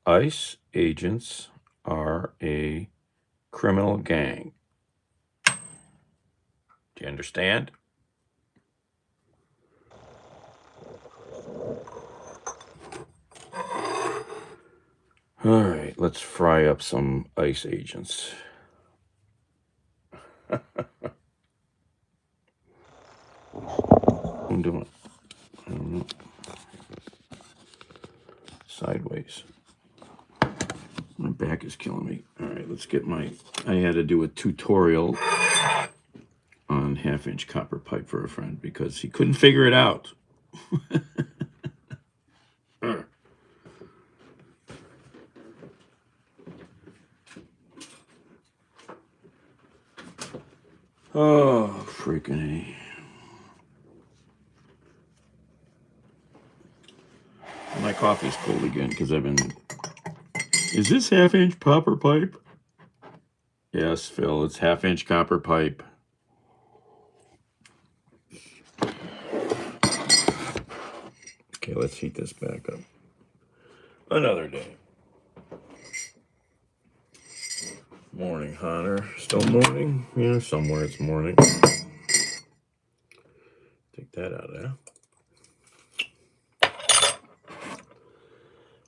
ICE agents are a criminal gang. Do you understand? All right, let's fry up some ICE agents. I'm doing it. Sideways. My back is killing me. All right, let's get I had to do a tutorial on 1/2-inch copper pipe for a friend because he couldn't figure it out. Oh, freaking A. My coffee's cold again because I've been... Is this 1/2-inch copper pipe? Yes, Phil, it's 1/2-inch copper pipe. Okay, let's heat this back up. Another day. Morning, Hunter. Still morning? Yeah, somewhere it's morning. Take that out of there.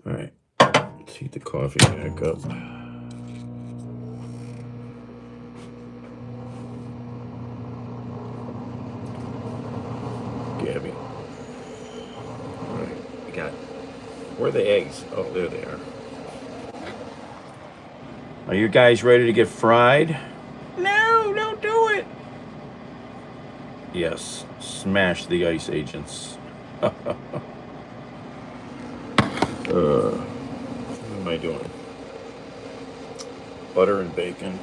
All right, let's heat the coffee back up. Gabby. All right, we got... Where are the eggs? Oh, there they are. Are you guys ready to get fried? No, don't do it. Yes, smash the ICE agents. What am I doing? Butter and bacon.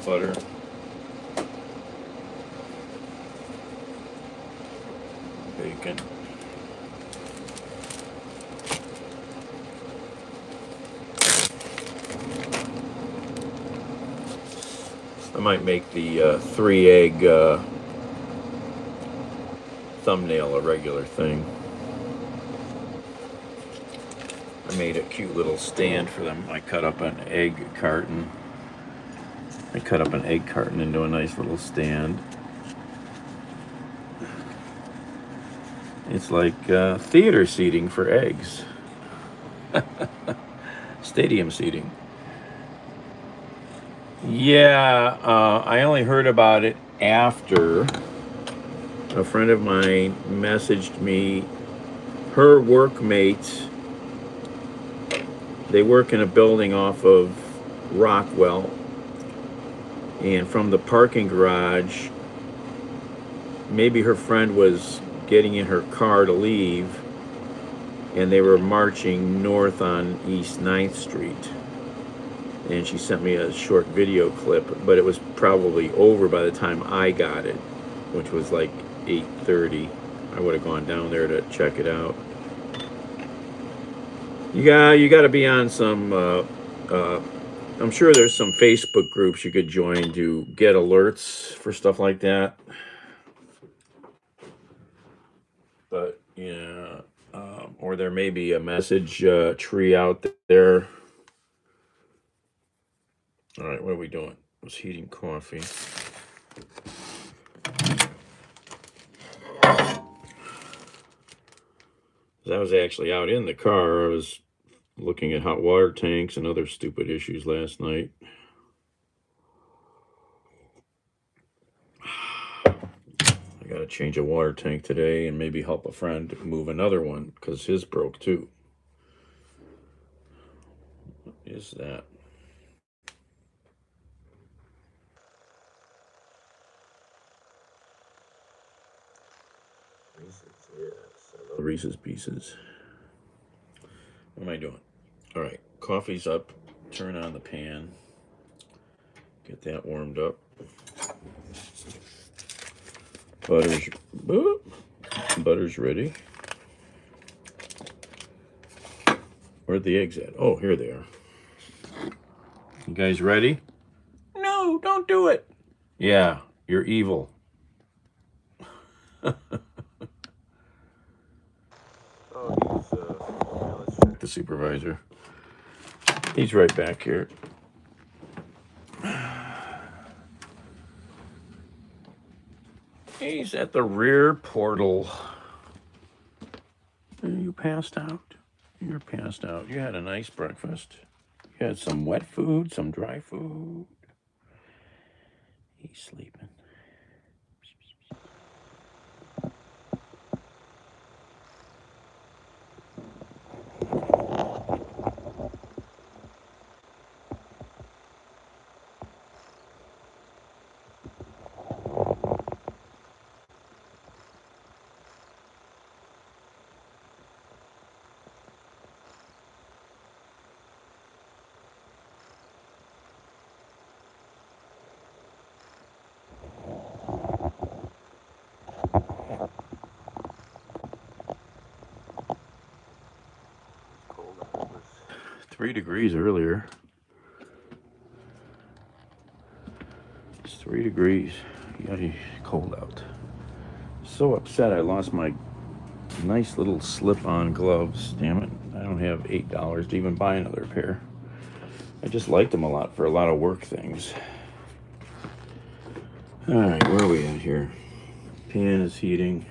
Butter. Bacon. I might make the 3-egg thumbnail a regular thing. I made a cute little stand for them. I cut up an egg carton. Into a nice little stand. It's like theater seating for eggs. Stadium seating. Yeah, I only heard about it after a friend of mine messaged me. Her workmates, they work in a building off of Rockwell, and from the parking garage, maybe her friend was getting in her car to leave, and they were marching north on East 9th Street. And she sent me a short video clip, but it was probably over by the time I got it, which was like 8:30. I would have gone down there to check it out. You got to be on some. I'm sure there's some Facebook groups you could join to get alerts for stuff like that. But yeah, or there may be a message tree out there. All right, what are we doing? I was heating coffee. I was actually out in the car. I was looking at hot water tanks and other stupid issues last night. I got to change a water tank today and maybe help a friend move another one because his broke too. What is that? Reese's, yes. I love Reese's Pieces. What am I doing? All right, coffee's up. Turn on the pan. Get that warmed up. Butter's ready. Where'd the eggs at? Oh, here they are. You guys ready? No, don't do it. Yeah, you're evil. the supervisor. He's right back here. He's at the rear portal. Are you passed out? You're passed out. You had a nice breakfast. You had some wet food, some dry food. He's sleeping. Cold. It was 3 degrees earlier. It's 3 degrees. Yay, cold out. So upset I lost my nice little slip-on gloves. Damn it. I don't have $8 to even buy another pair. I just liked them a lot for a lot of work things. Alright, where are we at here? Pan is heating.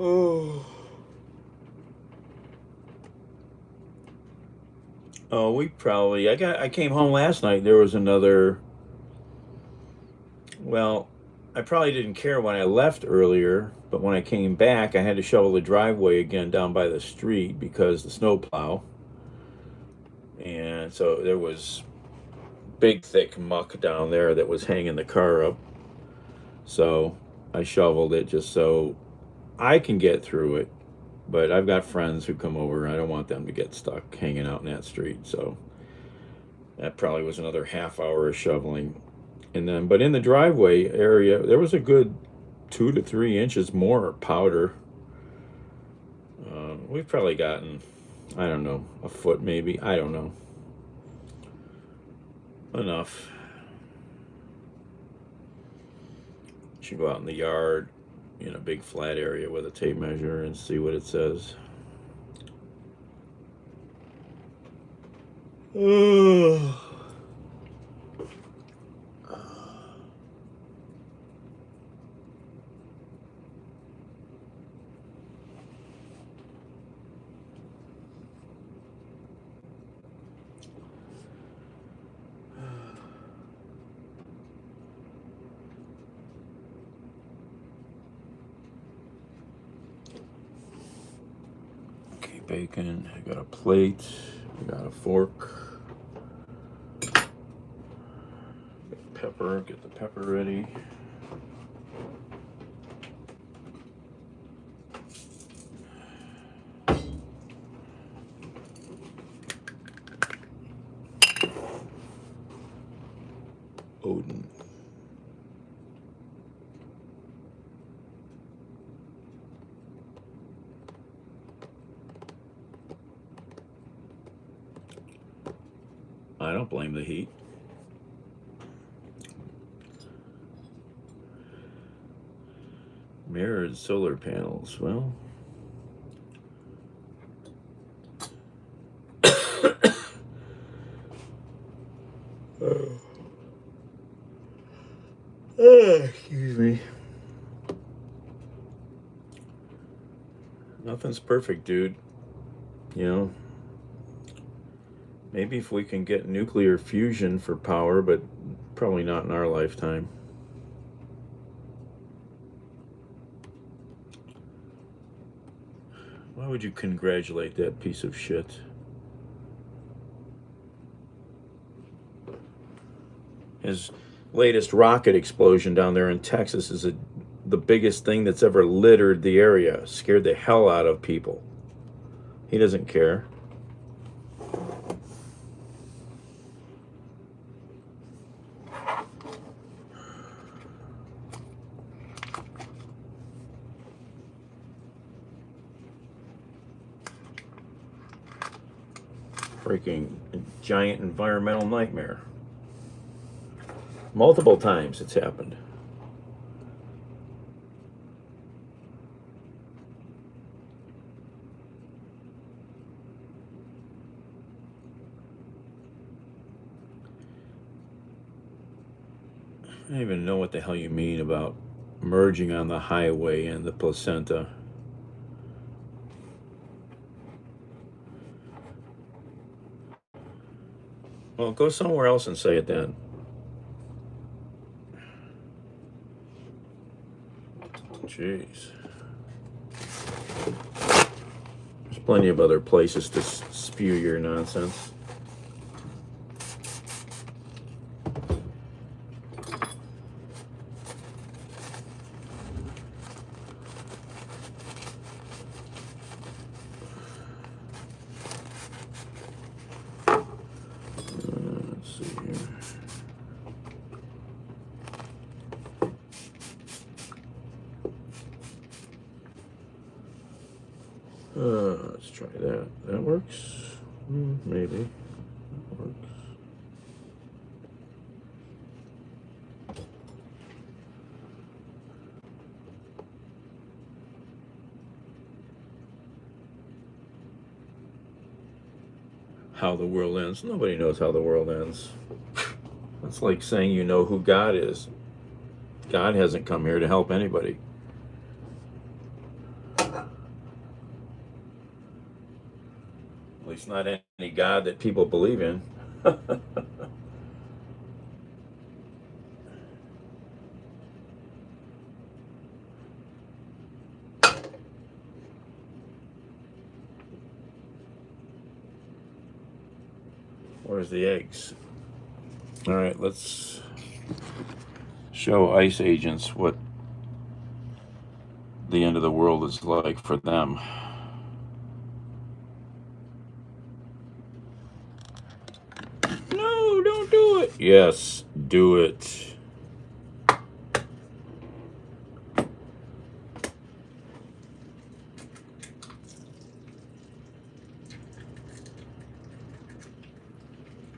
Oh. Oh, I came home last night. There was another. Well, I probably didn't care when I left earlier, but when I came back, I had to shovel the driveway again down by the street because the snowplow. And so there was big, thick muck down there that was hanging the car up. So I shoveled it just so I can get through it. But I've got friends who come over, and I don't want them to get stuck hanging out in that street. So that probably was another half hour of shoveling. And then, but in the driveway area, there was a good 2 to 3 inches more powder. We've probably gotten, I don't know, a foot maybe. I don't know. Enough. Should go out in the yard in a big flat area with a tape measure and see what it says. Bacon, I got a plate, I got a fork, pepper, get the pepper ready. Odin. I don't blame the heat. Mirrored solar panels. Well, excuse me. Nothing's perfect, dude. You know, maybe if we can get nuclear fusion for power, but probably not in our lifetime. Why would you congratulate that piece of shit? His latest rocket explosion down there in Texas is the biggest thing that's ever littered the area. Scared the hell out of people. He doesn't care. Freaking giant environmental nightmare. Multiple times it's happened. I don't even know what the hell you mean about merging on the highway and the placenta. Well, go somewhere else and say it then. Jeez. There's plenty of other places to spew your nonsense. Let's see here. Let's try that. That works? Maybe. That works. How the world ends. Nobody knows how the world ends. That's like saying you know who God is. God hasn't come here to help anybody. At least not any God that people believe in. Where's the eggs? All right, let's show ICE agents what the end of the world is like for them. No, don't do it. Yes, do it.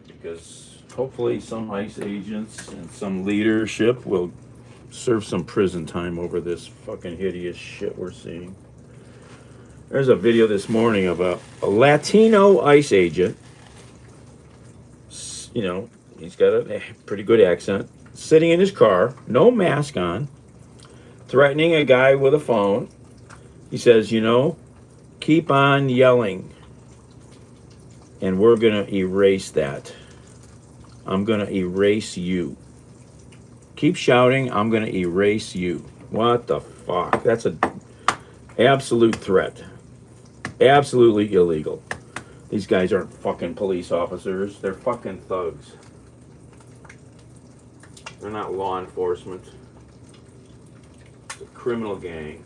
Because hopefully some ICE agents and some leadership will serve some prison time over this fucking hideous shit we're seeing. There's a video this morning of a Latino ICE agent. You know, he's got a pretty good accent, sitting in his car, no mask on, threatening a guy with a phone. He says, you know, keep on yelling, and we're going to erase that. I'm going to erase you. Keep shouting, I'm going to erase you. What the fuck? That's an absolute threat. Absolutely illegal. These guys aren't fucking police officers. They're fucking thugs. They're not law enforcement. It's a criminal gang.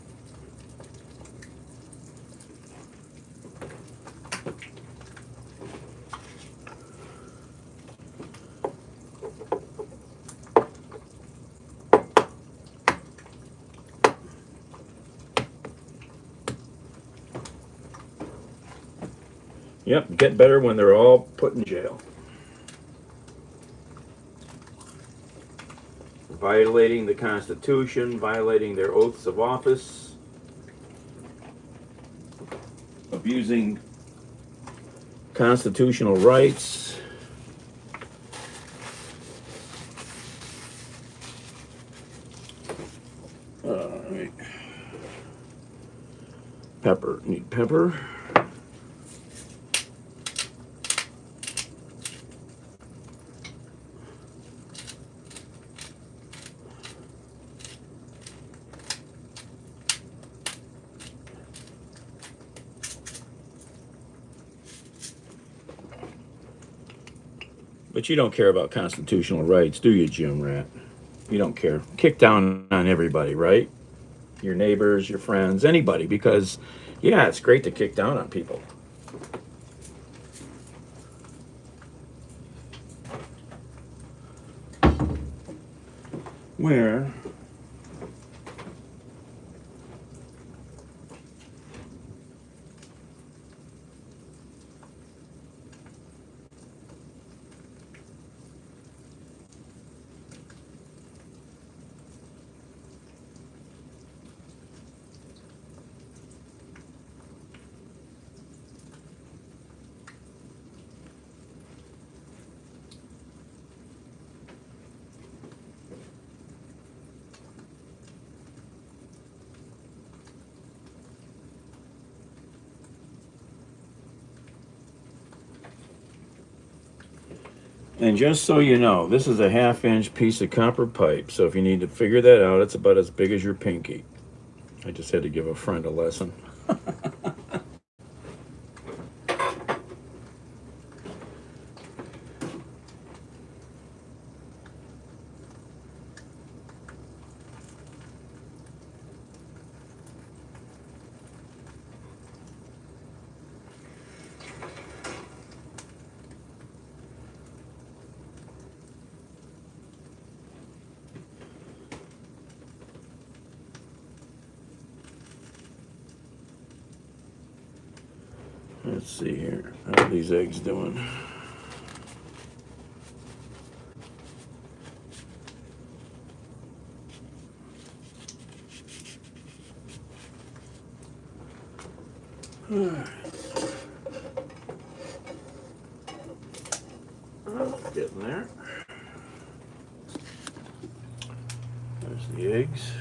Yep, get better when they're all put in jail. Violating the Constitution, violating their oaths of office, abusing constitutional rights. All right. Pepper. Need pepper. But you don't care about constitutional rights, do you, Jim Rat? You don't care. Kick down on everybody, right? Your neighbors, your friends, anybody, because, yeah, it's great to kick down on people. Where? And just so you know, this is a 1/2 inch piece of copper pipe. So if you need to figure that out, it's about as big as your pinky. I just had to give a friend a lesson. Let's see here. How are these eggs doing? Getting there. There's the eggs.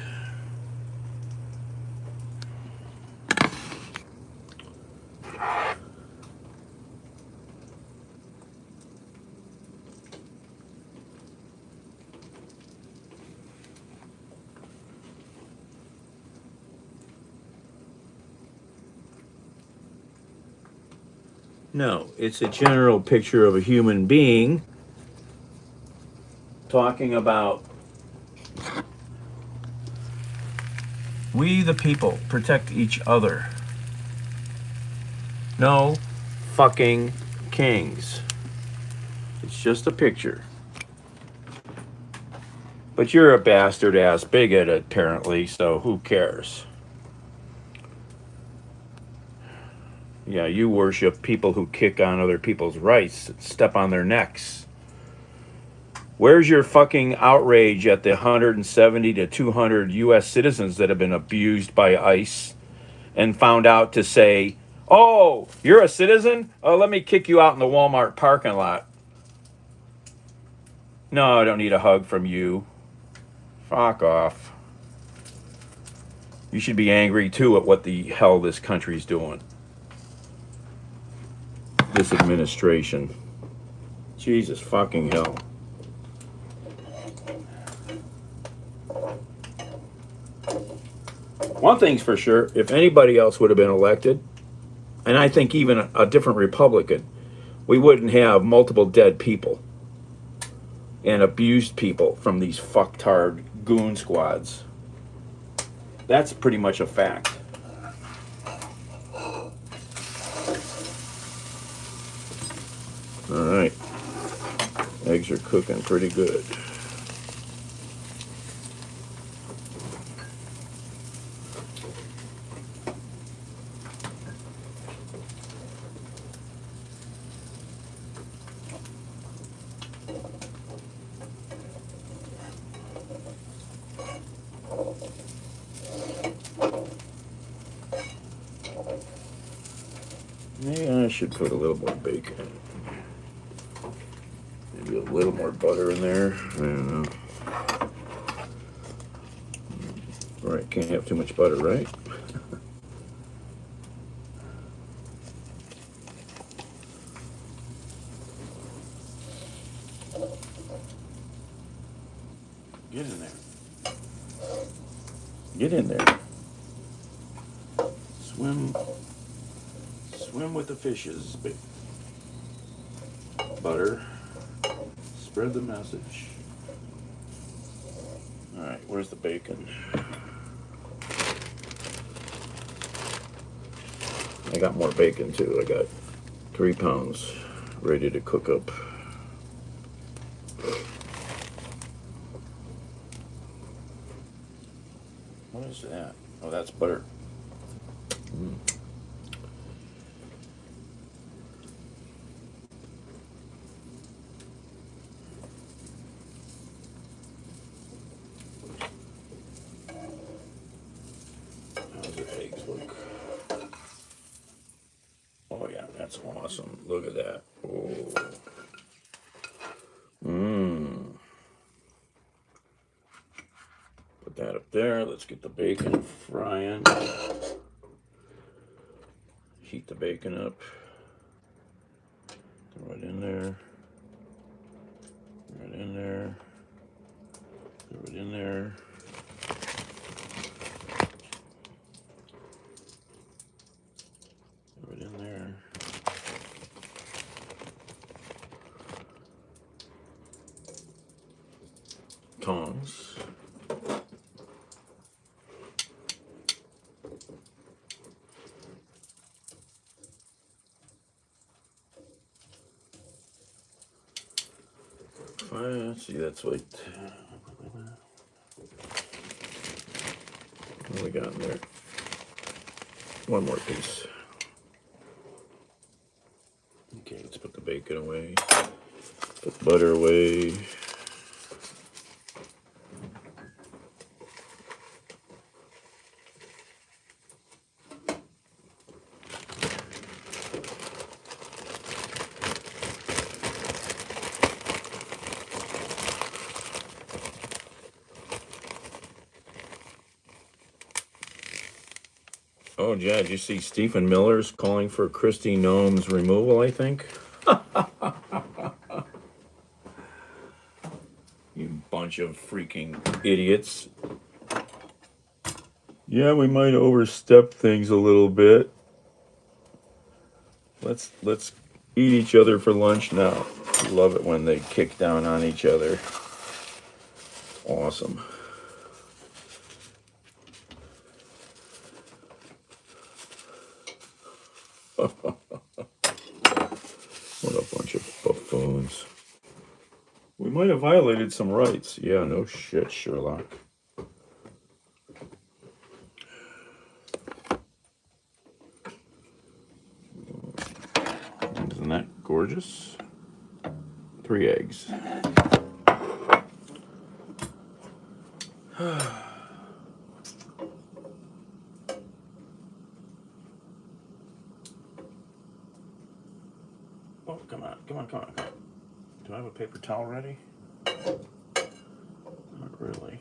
No, it's a general picture of a human being talking about we the people protect each other. No fucking kings. It's just a picture. But you're a bastard ass bigot apparently, so who cares? Yeah, you worship people who kick on other people's rights, step on their necks. Where's your fucking outrage at the 170 to 200 U.S. citizens that have been abused by ICE and found out to say, oh, you're a citizen? Oh, let me kick you out in the Walmart parking lot. No, I don't need a hug from you. Fuck off. You should be angry too at what the hell this country's doing. This administration. Jesus fucking hell. One thing's for sure, if anybody else would have been elected, and I think even a different Republican, we wouldn't have multiple dead people and abused people from these fucktard goon squads. That's pretty much a fact. All right. Eggs are cooking pretty good. Maybe I should put a little more bacon in. Maybe a little more butter in there. I don't know. Right, can't have too much butter, right? Get in there. Get in there. Swim with the fishes. Butter. Spread the message. All right, where's the bacon? I got more bacon too. I got 3 pounds ready to cook up. What is that? Oh, that's butter. How's the eggs look? Oh yeah, that's awesome. Look at that. Oh. Put that up there. Let's get the bacon frying. Heat the bacon up. Throw it in there. tongs. Let's see, that's like, what do we got in there? One more piece. Okay, let's put the bacon away. Put the butter away. Oh, yeah, did you see Stephen Miller's calling for Kristi Noem's removal, I think? You bunch of freaking idiots. Yeah, we might overstep things a little bit. Let's eat each other for lunch now. Love it when they kick down on each other. Awesome. What a bunch of buffoons. We might have violated some rights. Yeah, no shit, Sherlock. Isn't that gorgeous? 3 eggs. Oh, come on. Do I have a paper towel ready? Not really.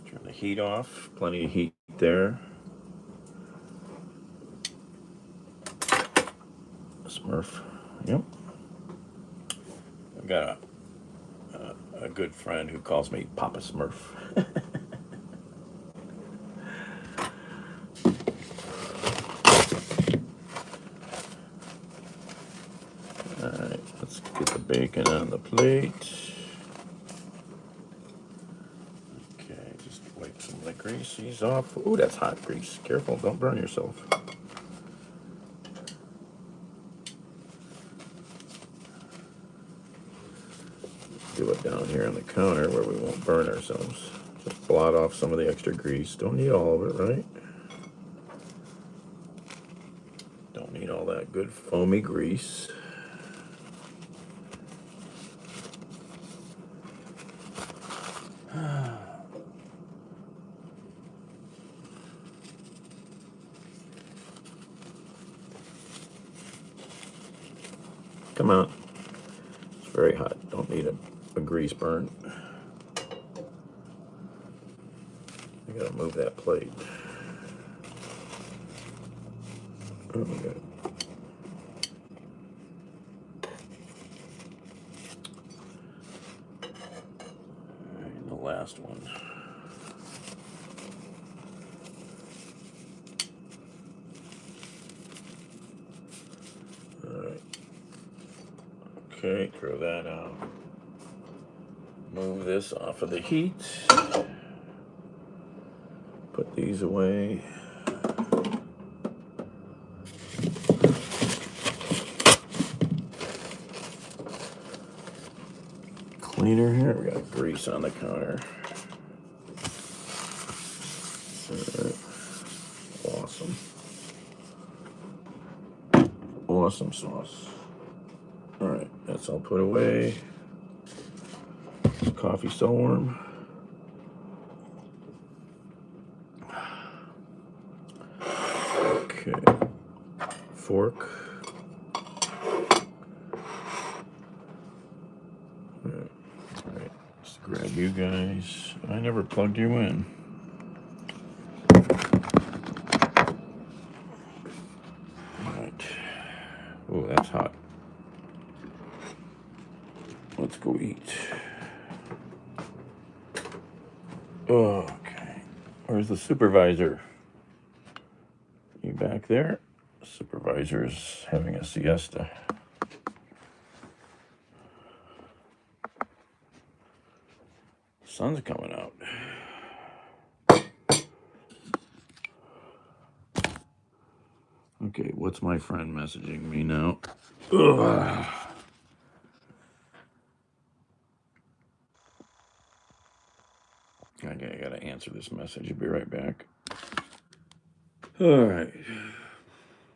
Turn the heat off. Plenty of heat there. Smurf. Yep. I've got a good friend who calls me Papa Smurf. Alright, let's get the bacon on the plate. Okay, just wipe some of the greases off. Ooh, that's hot grease. Careful, don't burn yourself. Do it down here on the counter where we won't burn ourselves. Just blot off some of the extra grease. Don't need all of it, right? Don't need all that good foamy grease. Come on. It's very hot. Don't need a grease burn. I gotta move that plate. Oh my god. Alright, the last one. Alright. Okay, throw that out. Move this off of the heat. Put these away. Cleaner here. We got grease on the counter. Awesome. Awesome sauce. All right, that's all put away. Is coffee still warm? Okay. Fork. All right, just grab you guys. I never plugged you in. All right. Oh, that's hot. Let's go eat. Okay. Where's the supervisor? back there. Supervisor's having a siesta. Sun's coming out. Okay, what's my friend messaging me now? Ugh. Okay, I gotta answer this message. I'll be right back. All right.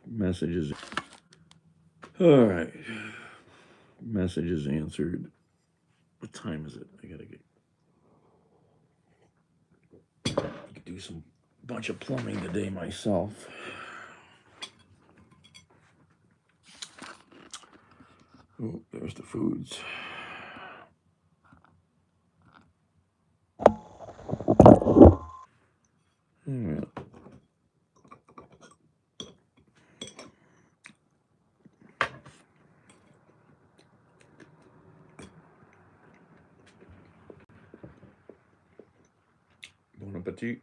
Messages. All right. Messages answered. What time is it? I gotta do some bunch of plumbing today myself. Oh, there's the foods. Yeah. Bon appetit.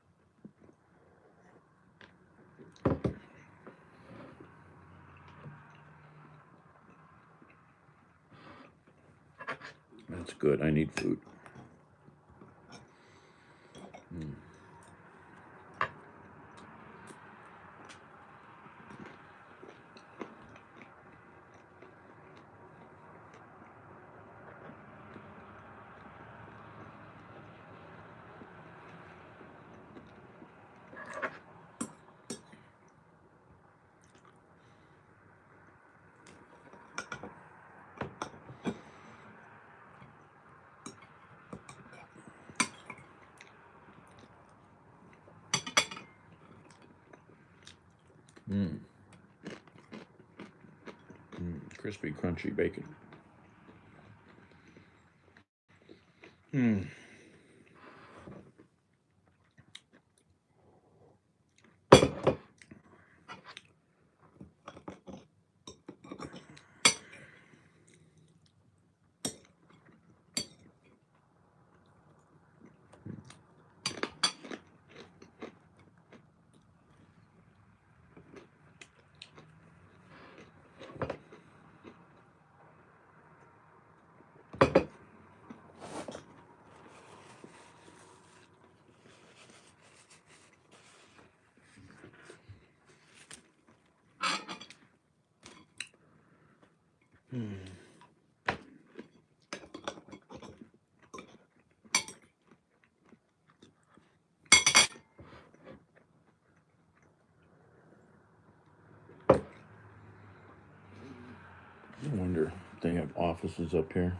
That's good. I need food. Crispy, crunchy bacon. I wonder if they have offices up here.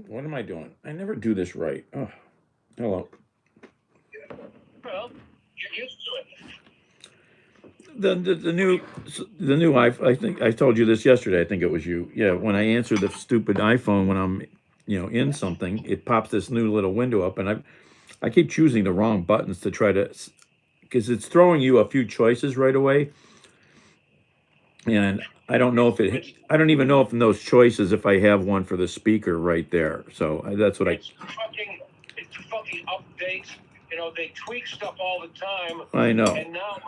What am I doing? I never do this right. Oh, hello. Well, you're used to it. The new I think I told you this yesterday. I think it was you. Yeah, when I answer the stupid iPhone when I'm in something, it pops this new little window up, and I keep choosing the wrong buttons to try to because it's throwing you a few choices right away, and I don't know if I don't even know if in those choices if I have one for the speaker right there. So that's what It's fucking updates. You know, they tweak stuff all the time. I know. And now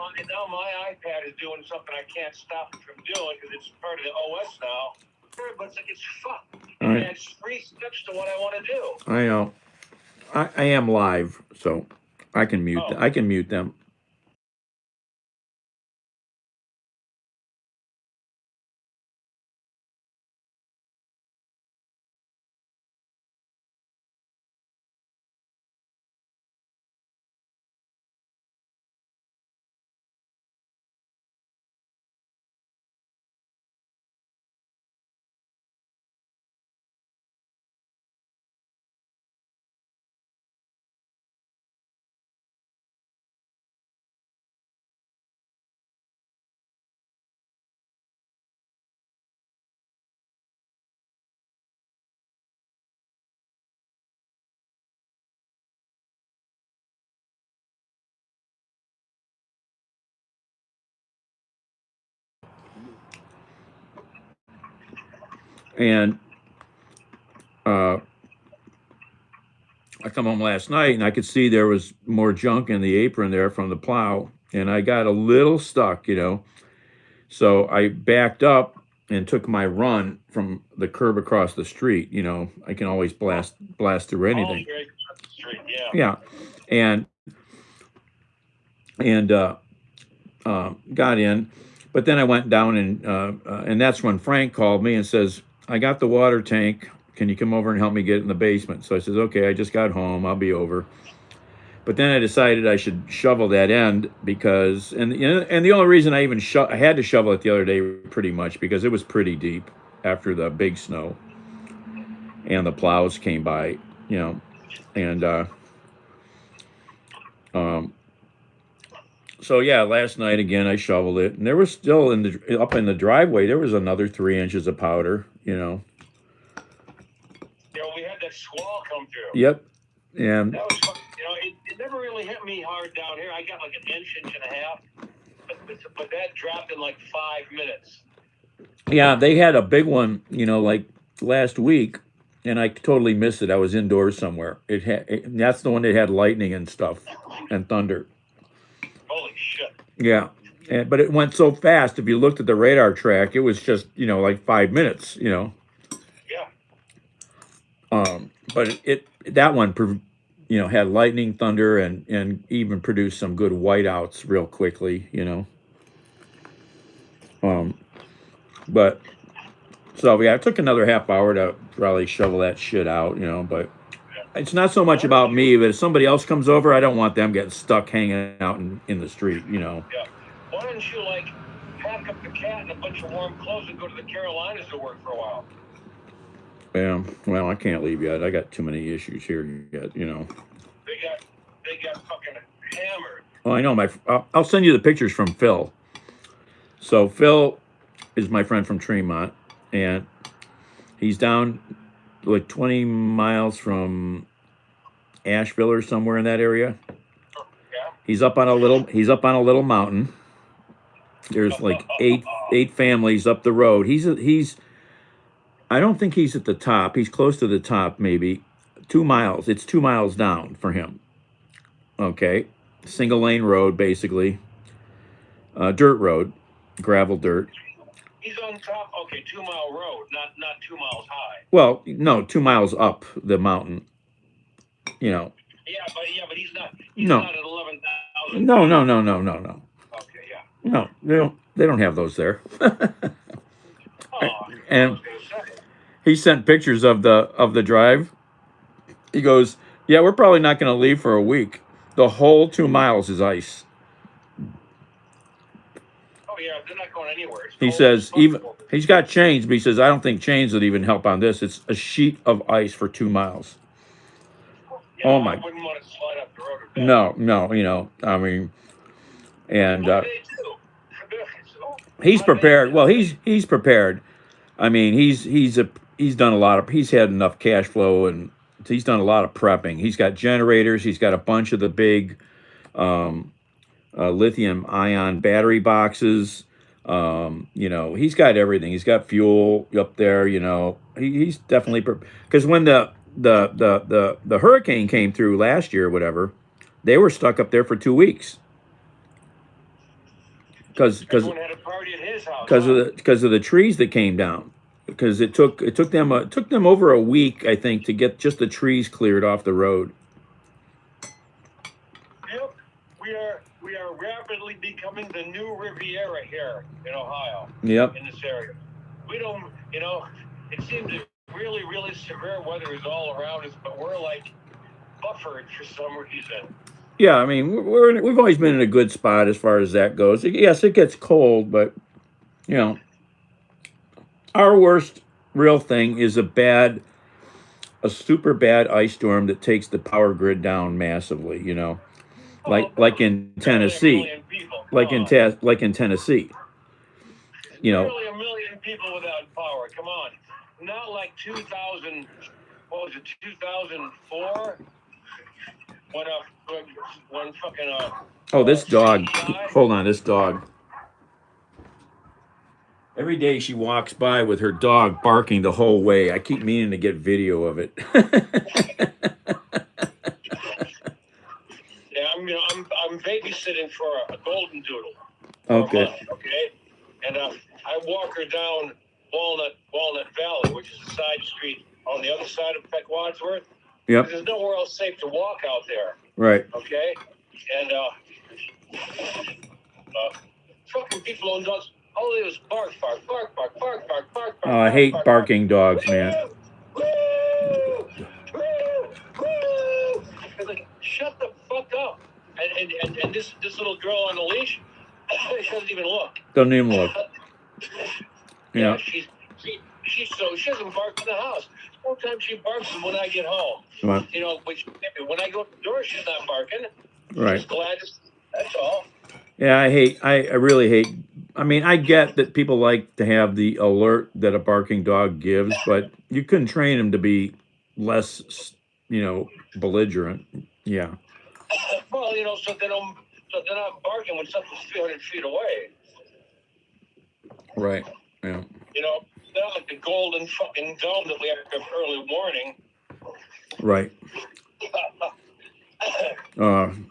my iPad is doing something I can't stop it from doing because it's part of the OS now. But it's like it's fucked. And it has 3 steps to what I want to do. I know. I am live, so I can mute. I can mute them. And I come home last night and I could see there was more junk in the apron there from the plow, and I got a little stuck, So I backed up and took my run from the curb across the street. I can always blast through Oh, anything. great street. Yeah. Yeah, and and got in, but then I went down and that's when Frank called me and says, "I got the water tank. Can you come over and help me get it in the basement?" So I says, "Okay, I just got home. I'll be over." But then I decided I should shovel that end because, and the only reason I had to shovel it the other day pretty much because it was pretty deep after the big snow and the plows came by, and um, so yeah, last night again I shoveled it, and there was still up in the driveway there was another 3 inches of powder, Yeah, we had that squall come through. Yep, and That was fun. It never really hit me hard down here. I got like an inch and a half, but that dropped in like 5 minutes. yeah, they had a big one, like last week, and I totally missed it. I was indoors somewhere. That's the one that had lightning and stuff and thunder. Holy shit. Yeah. But it went so fast. If you looked at the radar track, it was just, like 5 minutes, Yeah. But that one, had lightning, thunder, and even produced some good whiteouts real quickly, But so yeah, it took another half hour to probably shovel that shit out, but it's not so much about me, but if somebody else comes over, I don't want them getting stuck hanging out in the street, Yeah. Why don't you pack up the cat and a bunch of warm clothes and go to the Carolinas to work for a while? Yeah, well, I can't leave yet. I got too many issues here yet, They got fucking hammered. Well, I know I'll send you the pictures from Phil. So Phil is my friend from Tremont, and he's down like 20 miles from Asheville or somewhere in that area. Yeah. He's up on a little mountain. There's like eight families up the road. I don't think he's at the top. He's close to the top, maybe 2 miles. It's 2 miles down for him. Okay, single lane road basically, dirt road, gravel dirt. He's on top. Okay, 2 Mile road, not 2 miles high. Well, no, 2 miles up the mountain. Yeah, but he's not. He's No. not at 11,000. No. Okay, yeah. No, they don't have those there. Oh, And I was gonna say. he sent pictures of the drive. He goes, "Yeah, we're probably not going to leave for a week. The whole 2 miles is ice." Oh yeah, they're not going anywhere. It's He cold says as fuck. even he's got chains, but he says I don't think chains would even help on this. It's a sheet of ice for 2 miles. Yeah, Oh I my! wouldn't want to slide up the road or that. No. I mean, and What do they do? he's How do they prepared. do Well, it? he's prepared. I mean, he's done a lot of. He's had enough cash flow, and he's done a lot of prepping. He's got generators. He's got a bunch of the big lithium ion battery boxes. He's got everything. He's got fuel up there. He's definitely because when the hurricane came through last year, or whatever, they were stuck up there for 2 weeks because Everyone had a party at his house. because of the trees that came down. Because it took them over a week, I think, to get just the trees cleared off the road. Yep, we are rapidly becoming the new Riviera here in Ohio. Yep. In this area, we don't. It seems that really, really severe weather is all around us, but we're buffered for some reason. Yeah, I mean, we've always been in a good spot as far as that goes. Yes, it gets cold, but our worst real thing is a super bad ice storm that takes the power grid down massively. Like in Tennessee, like in Tennessee. Nearly a million people without power. Come on, not like 2000. What was it? 2004. When fucking Oh, this dog. CPI? Hold on, this dog. Every day she walks by with her dog barking the whole way. I keep meaning to get video of it. Yeah, I'm babysitting for a golden doodle for a Okay. month, okay? And I walk her down Walnut Valley, which is a side street on the other side of Peck Wadsworth. Yep. There's nowhere else safe to walk out there. Right. Okay? And fucking people on dogs, all they do is bark. Oh, I hate barking dogs, man. Like, shut the fuck up. And this little girl on the leash, she doesn't even look. Doesn't even look. Yeah, she doesn't bark in the house. Sometimes she barks when I get home. Right. You know, when I go to the door, she's not barking. Right. She's glad. That's all. Yeah, I really hate. I mean, I get that people like to have the alert that a barking dog gives, but you couldn't train them to be less, belligerent. Yeah. Well, so they're not barking when something's 300 feet away. Right. Yeah. They're not like the golden fucking dome that we have to have early warning. Right.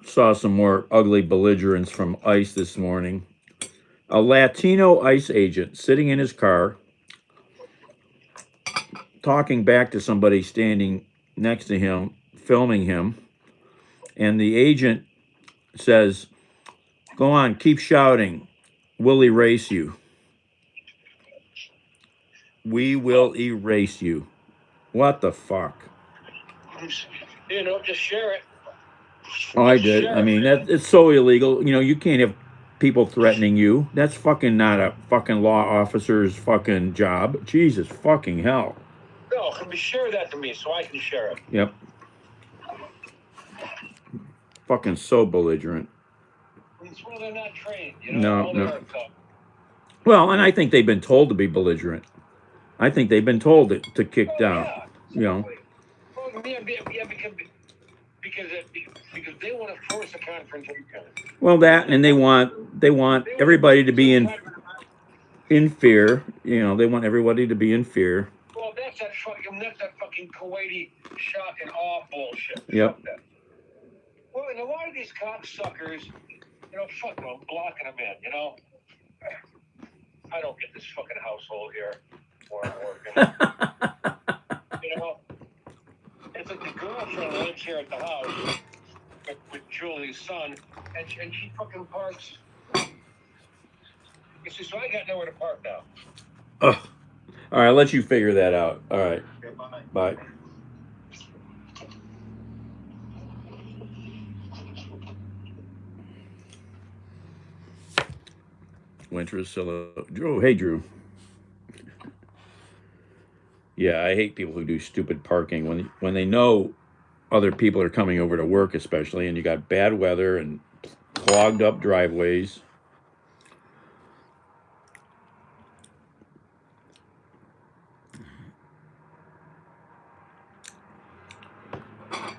Saw some more ugly belligerents from ICE this morning. A Latino ICE agent sitting in his car, talking back to somebody standing next to him, filming him, and the agent says, "Go on, keep shouting. We'll erase you. We will erase you." What the fuck? Just share it. Oh, I did. I mean, it's so illegal. You can't have people threatening you. That's fucking not a fucking law officer's fucking job. Jesus fucking hell. No, share that to me so I can share it. Yep. Fucking so belligerent. Well, they're not trained, No. Well, and I think they've been told to be belligerent. I think they've been told to kick down. Yeah. Well, yeah, because they want to force a confrontation. Well, that, and they want everybody to be in fear. They want everybody to be in fear. Well, that's that fucking Kuwaiti shock and awe bullshit. Yep. Well, and a lot of these cocksuckers, fuck them, I'm blocking them in, I don't get this fucking household here where I'm working. It's like the girlfriend lives here at the house with Julie's son, and she fucking parks. You see, so I got nowhere to park now. Ugh. All right, I'll let you figure that out. All right. Okay, bye. Winter is still. Oh, hey, Drew. Yeah, I hate people who do stupid parking when they know other people are coming over to work, especially, and you got bad weather and clogged up driveways.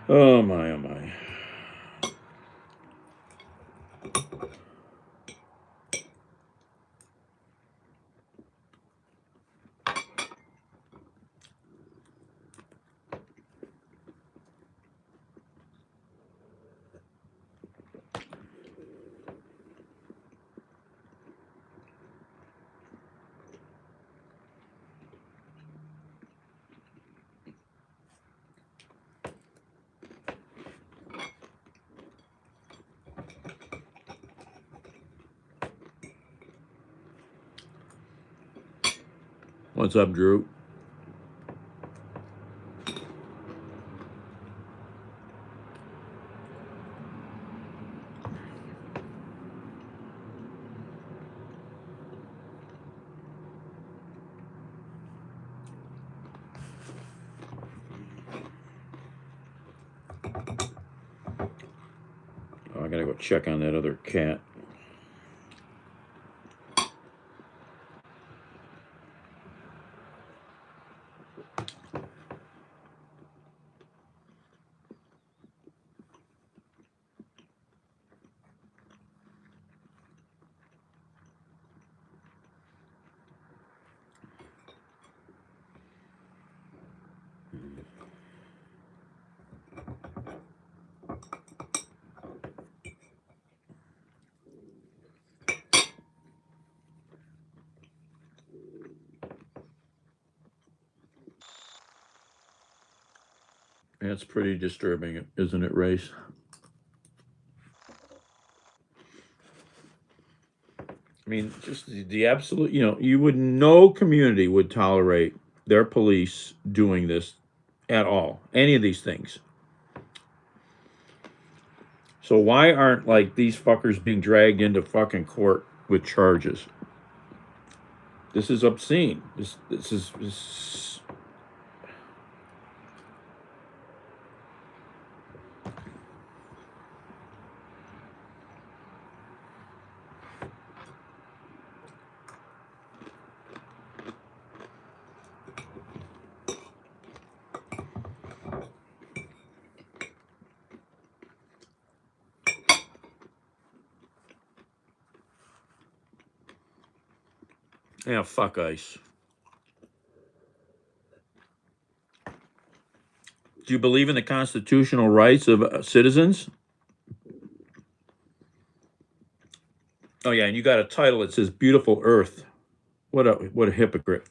Oh my, oh my. What's up, Drew? Oh, I gotta go check on that other cat. It's pretty disturbing, isn't it, Race? I mean, just the absolute, you would, no community would tolerate their police doing this at all. Any of these things. So why aren't like these fuckers being dragged into fucking court with charges? This is obscene. This is yeah, fuck ICE. Do you believe in the constitutional rights of citizens? Oh yeah, and you got a title that says "Beautiful Earth." What a hypocrite.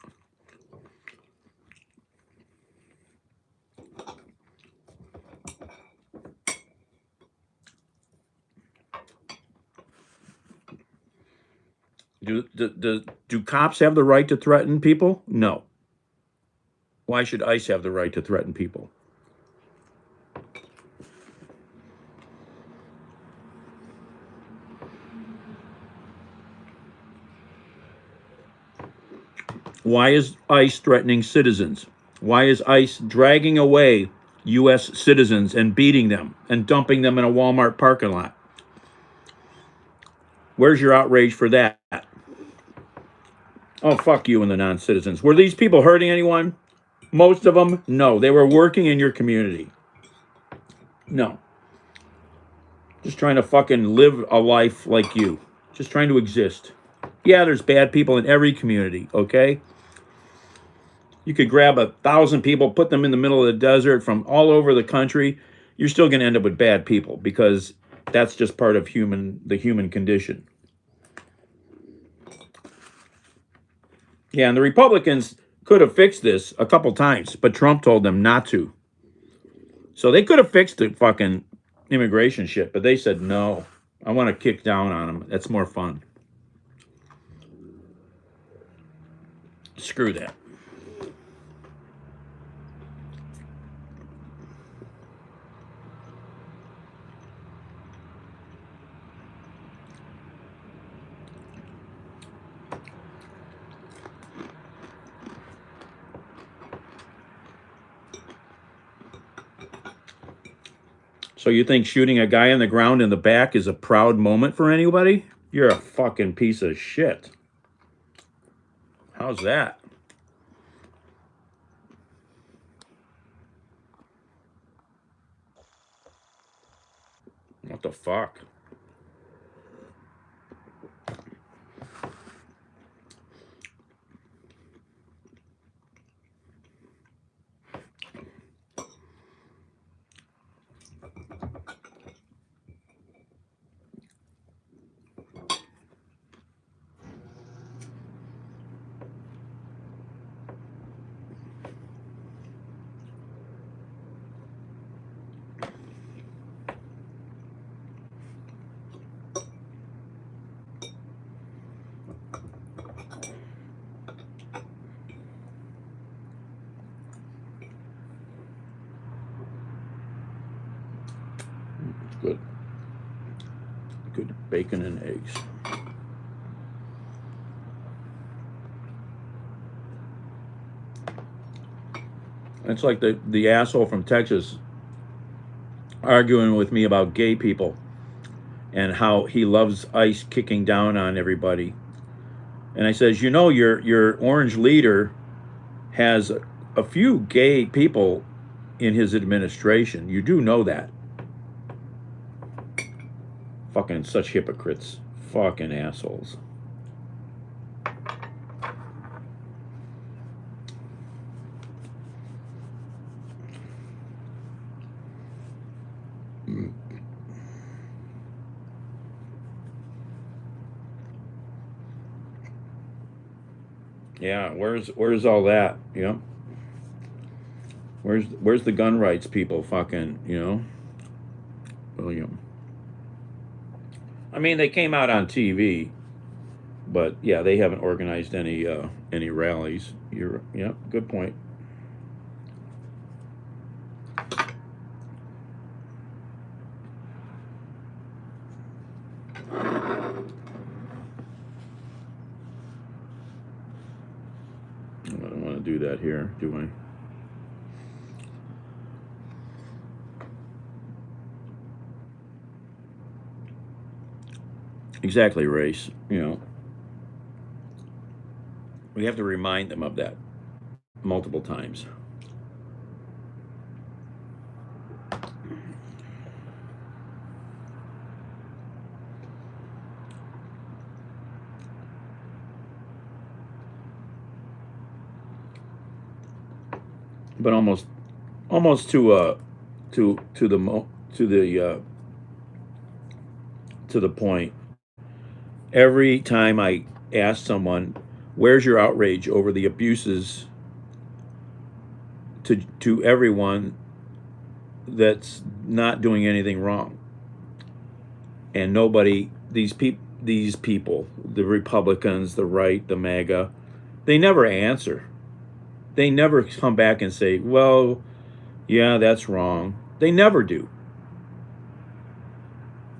Do cops have the right to threaten people? No. Why should ICE have the right to threaten people? Why is ICE threatening citizens? Why is ICE dragging away U.S. citizens and beating them and dumping them in a Walmart parking lot? Where's your outrage for that? Oh, fuck you and the non citizens. Were these people hurting anyone? Most of them? No. They were working in your community. No. Just trying to fucking live a life like you. Just trying to exist. Yeah, there's bad people in every community, okay? You could grab 1,000 people, put them in the middle of the desert from all over the country. You're still going to end up with bad people because that's just part of the human condition. Yeah, and the Republicans could have fixed this a couple times, but Trump told them not to. So they could have fixed the fucking immigration shit, but they said no. I want to kick down on them. That's more fun. Screw that. So you think shooting a guy on the ground in the back is a proud moment for anybody? You're a fucking piece of shit. How's that? What the fuck? Good. Good bacon and eggs. It's like the asshole from Texas arguing with me about gay people and how he loves ICE kicking down on everybody. And I says, your orange leader has a few gay people in his administration. You do know that. Fucking such hypocrites. Fucking assholes. Yeah, where's all that? Yeah. Where's the gun rights people? Fucking, William. I mean, they came out on TV, but yeah, they haven't organized any rallies. Yeah, good point. I don't want to do that here, do I? Exactly, race. We have to remind them of that multiple times. But almost to the to the point. Every time I ask someone, "Where's your outrage over the abuses to everyone that's not doing anything wrong?" And nobody, these people, the Republicans, the right, the MAGA, they never answer. They never come back and say, "Well, yeah, that's wrong." They never do.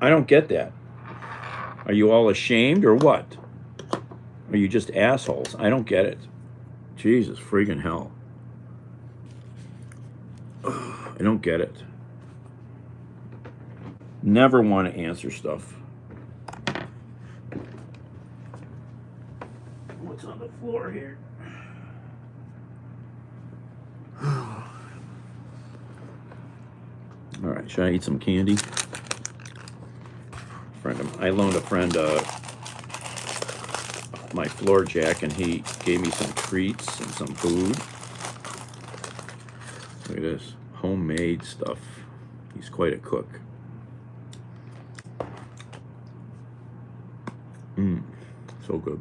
I don't get that. Are you all ashamed or what? Are you just assholes? I don't get it. Jesus freaking hell. I don't get it. Never want to answer stuff. What's on the floor here? All right, should I eat some candy? I loaned a friend my floor jack, and he gave me some treats and some food. Look at this, homemade stuff. He's quite a cook. So good.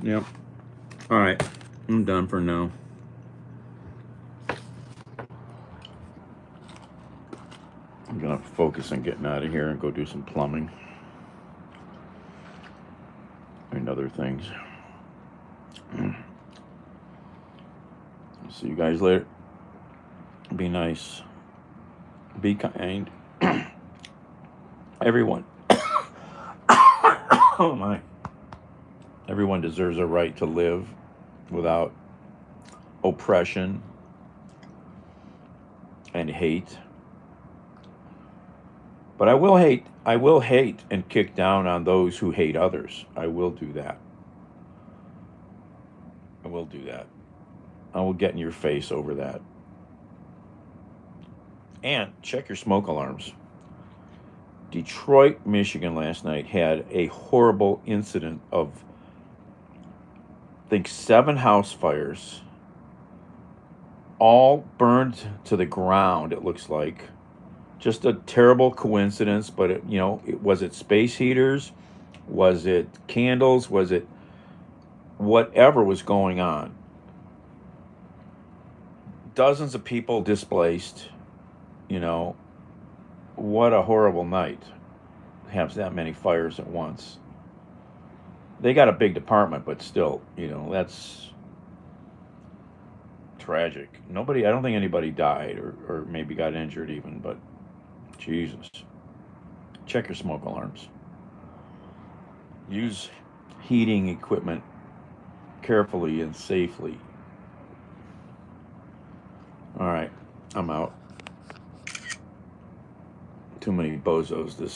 Yep. All right, I'm done for now. I'm gonna focus on getting out of here and go do some plumbing and other things. See you guys later. Be nice. Be kind. Everyone. Oh my. Everyone deserves a right to live without oppression and hate. But I will hate and kick down on those who hate others. I will do that. I will do that. I will get in your face over that. And check your smoke alarms. Detroit, Michigan last night had a horrible incident of, I think, 7 house fires, all burned to the ground, it looks like. Just a terrible coincidence, but was it space heaters? Was it candles? Was it whatever was going on? Dozens of people displaced. What a horrible night. Have that many fires at once. They got a big department, but still, that's tragic. I don't think anybody died or maybe got injured even, but Jesus. Check your smoke alarms. Use heating equipment carefully and safely. All right, I'm out. Too many bozos this